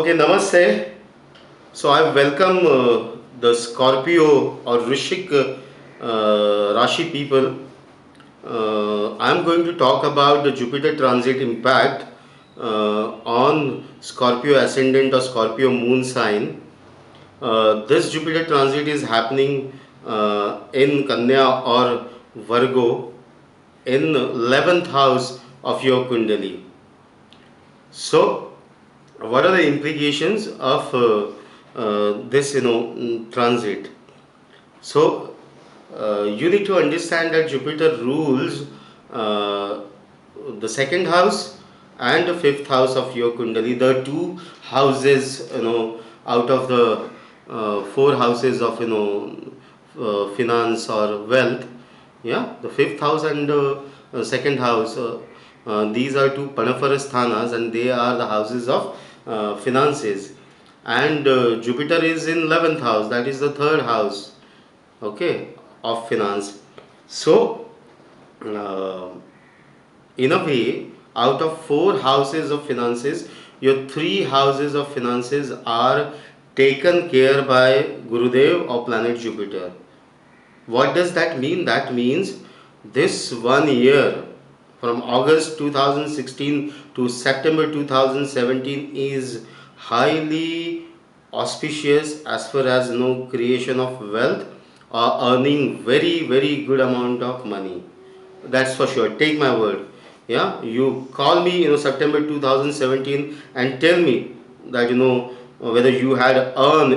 Okay, namaste. So I welcome the Scorpio or Vrishik Rashi people. I am going to talk about the Jupiter transit impact on Scorpio ascendant or Scorpio moon sign. This Jupiter transit is happening in Kanya or Virgo in 11th house of your Kundali. So, what are the implications of this transit? So you need to understand that Jupiter rules uh, the second house and the fifth house of your kundali, the two houses out of the four houses of finance or wealth. Yeah, the fifth house and the second house, these are two Panafarasthanas and they are the houses of finances. And Jupiter is in 11th house, that is the third house, okay, of finance. So uh, in a way, out of four houses of finances, your three houses of finances are taken care by Gurudev or planet Jupiter. What does that mean? That means this 1 year from August 2016 to September 2017 is highly auspicious as far as creation of wealth or earning very good amount of money. That's for sure. Take my word. Yeah, you call me, September 2017 and tell me that whether you had earned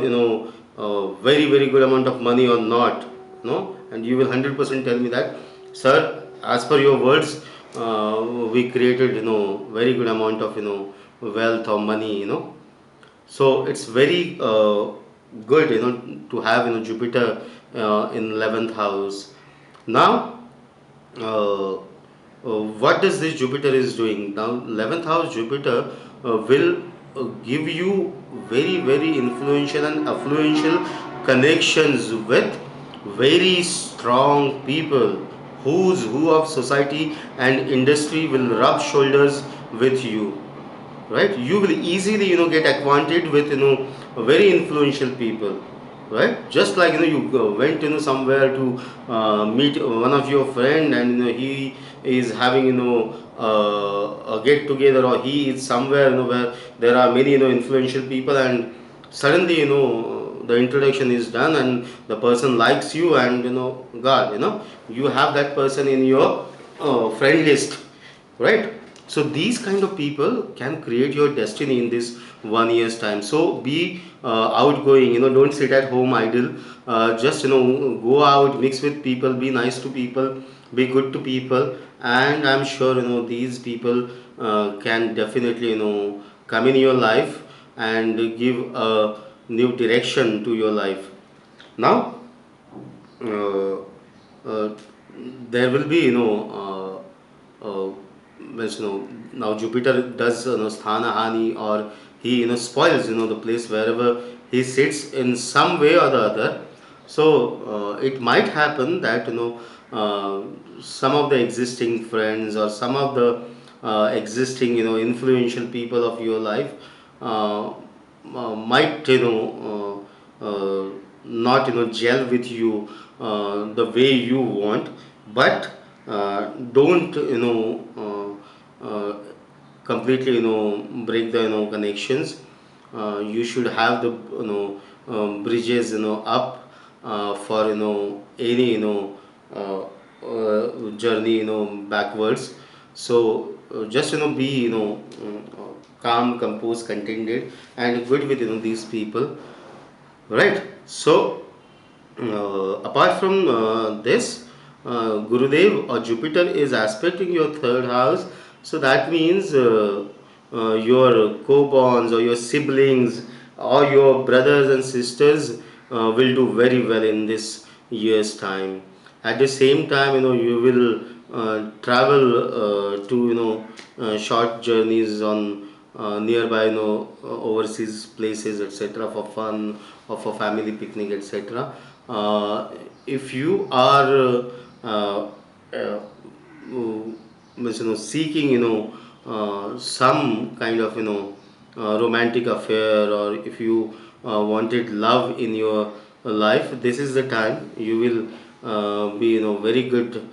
a very good amount of money or not, no, and you will 100% tell me that, sir, as per your words, we created very good amount of wealth or money, so it's very good to have Jupiter in 11th house. Now what does this Jupiter is doing now? 11th house Jupiter will give you very influential and affluential connections with very strong people who of society and industry will rub shoulders with you, right? You will easily get acquainted with very influential people, right? Just like you went somewhere to meet one of your friend, and he is having a get together, or he is somewhere where there are many influential people, and suddenly the introduction is done and the person likes you, and god, you have that person in your friend list, right? So these kind of people can create your destiny in this 1 year's time. So be outgoing, don't sit at home idle. Just go out, mix with people, be nice to people, be good to people, and I'm sure these people can definitely come in your life and give a new direction to your life. Now uh, uh, there will be means, now Jupiter does sthana hani, or he spoils the place wherever he sits in some way or the other. So it might happen that some of the existing friends or some of the existing influential people of your life uh, might not gel with you the way you want, but don't completely break the connections. You should have the bridges up for any journey backwards. So just be calm, composed, contented, and good with these people, right? So apart from this, Gurudev or Jupiter is aspecting your third house, so that means your co-borns or your siblings or your brothers and sisters will do very well in this year's time. At the same time, you will travel to short journeys on nearby overseas places, etc., for fun or for family picnic, etc. If you are means, seeking some kind of romantic affair, or if you wanted love in your life, this is the time you will be very good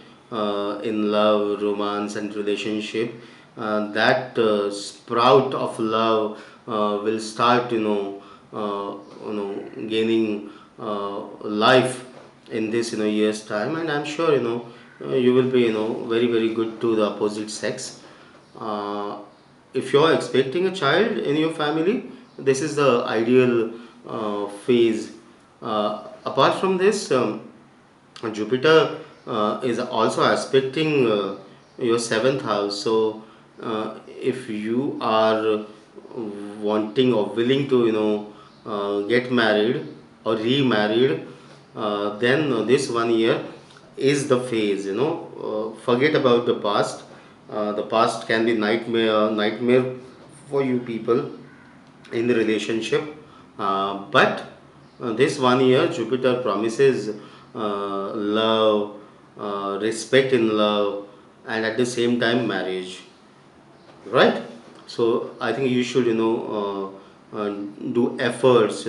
in love, romance, and relationship. That sprout of love will start gaining life in this year's time, and I'm sure you will be very very good to the opposite sex. uh, if you're expecting a child in your family, this is the ideal phase. Apart from this, Jupiter is also aspecting your seventh house. So, if you are wanting or willing to, get married or remarried, then this 1 year is the phase. Forget about the past. The past can be nightmare for you people in the relationship. But this 1 year, Jupiter promises love, respect in love, and at the same time marriage, right? So I think you should do efforts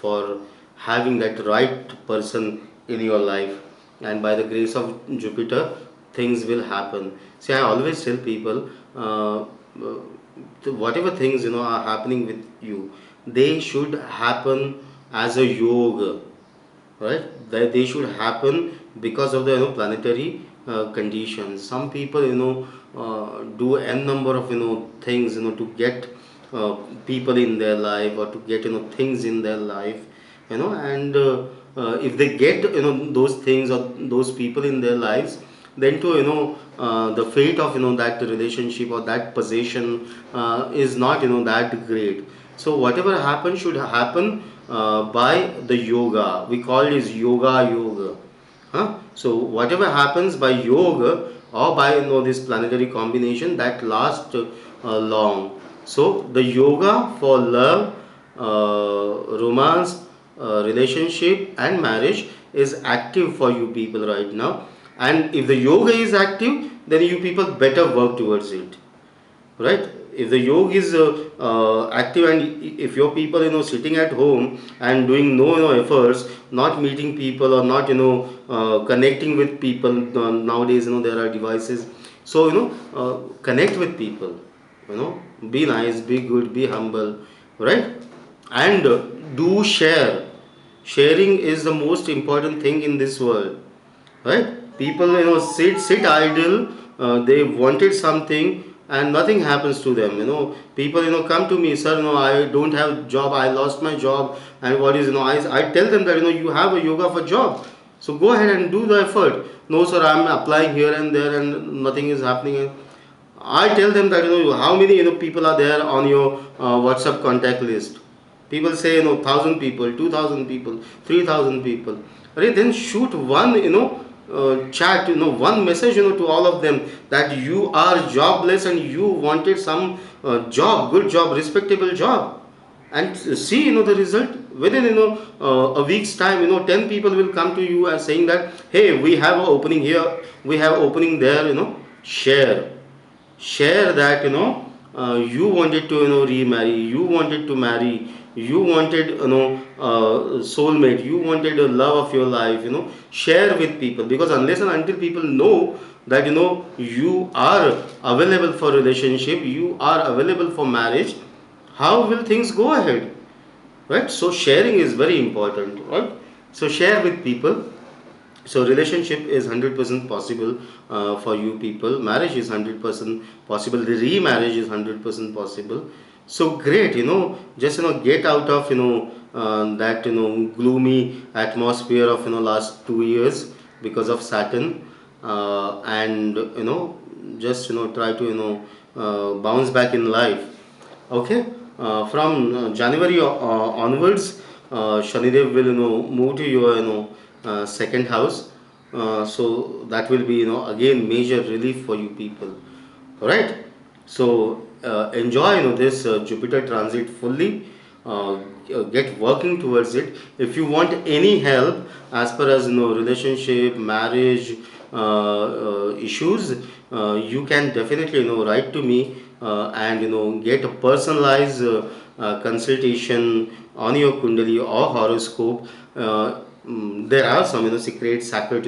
for having that right person in your life, and by the grace of Jupiter, things will happen. See, I always tell people, whatever things are happening with you, they should happen as a yoga, right? That they should happen because of the planetary conditions. Some people do n number of things to get uh, people in their life, or to get things in their life, and if they get those things or those people in their lives, then to the fate of that relationship or that possession is not that great. So whatever happens should happen by the yoga. We call it is yoga. Huh? So whatever happens by yoga or by this planetary combination, that lasts long. So the yoga for love, romance, relationship, and marriage is active for you people right now. And if the yoga is active, then you people better work towards it, right? If the yoga is active, and if your people sitting at home and doing no efforts, not meeting people, or not connecting with people, nowadays there are devices. So connect with people, be nice, be good, be humble, right? And do share. Sharing is the most important thing in this world, right? People sit idle. They wanted something and nothing happens to them. People come to me, sir, I don't have job, I lost my job, and what is I tell them that you have a yoga for job, so go ahead and do the effort. No sir, I'm applying here and there and nothing is happening. I tell them that how many people are there on your WhatsApp contact list. People say 1,000 people, 2,000 people, 3,000 people. Right? Then shoot one chat, one message to all of them that you are jobless and you wanted some job, good job, respectable job, and see the result. Within a week's time, 10 people will come to you and saying that, hey, we have an opening here, we have opening there. Share that you wanted to remarry, you wanted to marry, you wanted soulmate, you wanted a love of your life. Share with people, because unless and until people know that you are available for relationship, you are available for marriage, how will things go ahead, right? So sharing is very important, right? So share with people. So relationship is 100% possible for you people. Marriage is 100% possible. The remarriage is 100% possible. So great, just get out of that gloomy atmosphere of last 2 years because of Saturn, and just try to bounce back in life. Okay, from January onwards, Shanidev will move to your second house. So that will be again major relief for you people. All right. So enjoy this Jupiter transit fully. Get working towards it. If you want any help as per as relationship, marriage issues, you can definitely write to me and get a personalized consultation on your kundali or horoscope. There are some secret sacred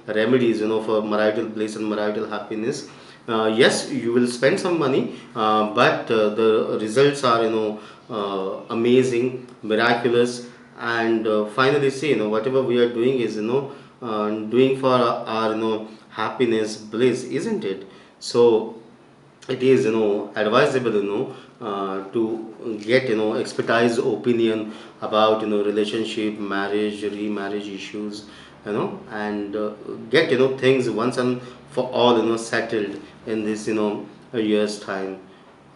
remedies for marital bliss and marital happiness. Yes, you will spend some money, but the results are amazing, miraculous, and finally, see, whatever we are doing is doing for our happiness, bliss, isn't it? So it is advisable to get expertise opinion about relationship, marriage, remarriage issues, and get things once and for all settled in this a year's time.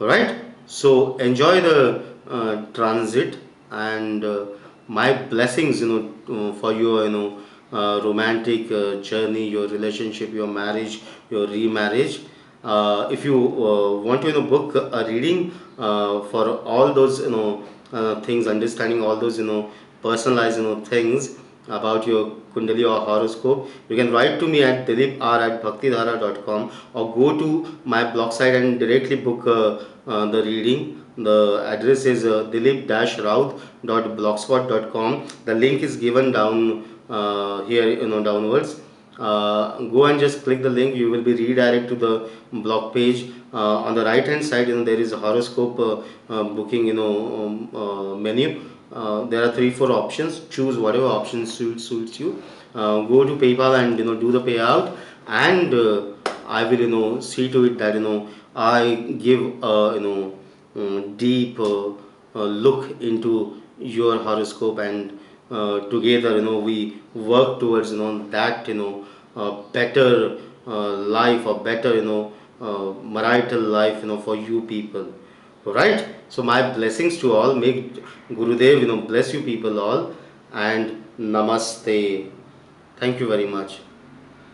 All right, so enjoy the transit, and my blessings for your romantic journey, your relationship, your marriage, your remarriage. If you want to book a reading for all those things, understanding all those personalized things about your kundali or horoscope, you can write to me at dilipr@bhaktidhara.com, or go to my blog site and directly book the reading. The address is dilip-raut.blogspot.com. The link is given down here, downwards. Go and just click the link. You will be redirected to the blog page. On the right hand side, there is a horoscope booking menu. There are 3 4 options. Choose whatever option suits you. Go to PayPal and do the payout, and I will see to it that I give deep look into your horoscope, and together we work towards that better life, or better marital life for you people. Right, so my blessings to all. May Gurudev bless you people all, and namaste. Thank you very much.